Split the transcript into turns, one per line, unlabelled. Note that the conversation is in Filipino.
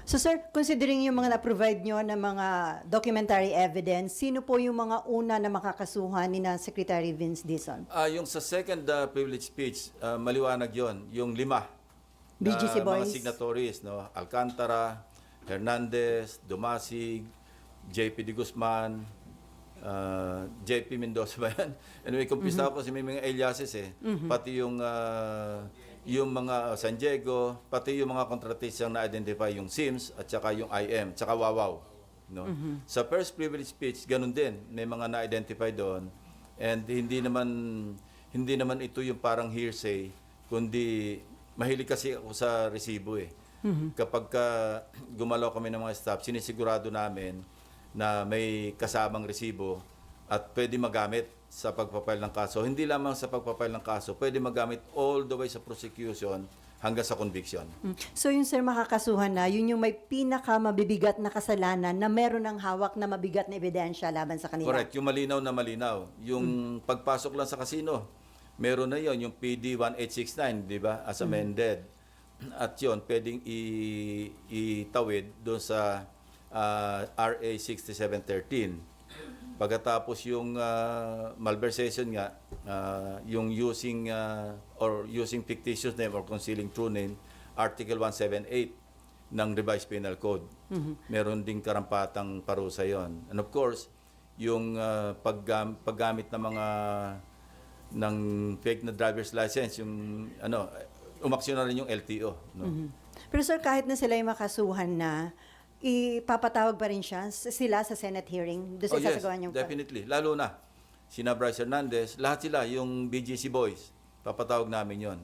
So sir, considering yung mga na-provide nyo na mga documentary evidence, sino po yung mga una na makakasuhan ni na Secretary Vince Dizon?
Yung sa second privilege speech, maliwanag yon, yung 5
BGC
na
boys.
mga signatories, no? Alcantara, Hernandez, Dumasig, JP De Guzman, JP Mendoza ba yan? Anyway, kumpisa ako kasi may mga aliases eh. Pati yung mga San Diego, pati yung mga contractors yung na-identify, yung SIMS at saka yung IM, at saka Wawaw. No? Sa first privilege speech, ganun din. May mga na-identify doon. And hindi naman ito yung parang hearsay, kundi mahilig kasi ako sa resibo eh. Kapag gumalaw kami ng mga staff, sinisigurado namin na may kasamang resibo at pwede magamit sa pagpapile ng kaso. Hindi lamang sa pagpapile ng kaso, pwede magamit all the way sa prosecution hanggang sa conviction.
So yung sir makakasuhan na, yun yung may pinaka-mabibigat na kasalanan na meron ng hawak na mabigat na ebidensya laban sa kanila.
Correct. Yung malinaw na malinaw. Yung pagpasok lang sa casino, meron na yon, yung PD 1869, di ba, as amended. At yun, pwedeng itawid doon sa RA 6713. Pagkatapos yung malversation nga, yung using fictitious name or concealing true name, Article 178 ng Revised Penal Code. Meron ding karampatang parusa yon. And of course, yung paggamit ng mga ng fake na driver's license, yung umaksyon na rin yung LTO. No?
Pero sir, kahit na sila yung makasuhan na, ipapatawag pa rin sila sa Senate hearing doon sa sasagawan yung...
Definitely. Lalo na, sina Bryce Hernandez, lahat sila, yung BGC boys, papatawag namin yon.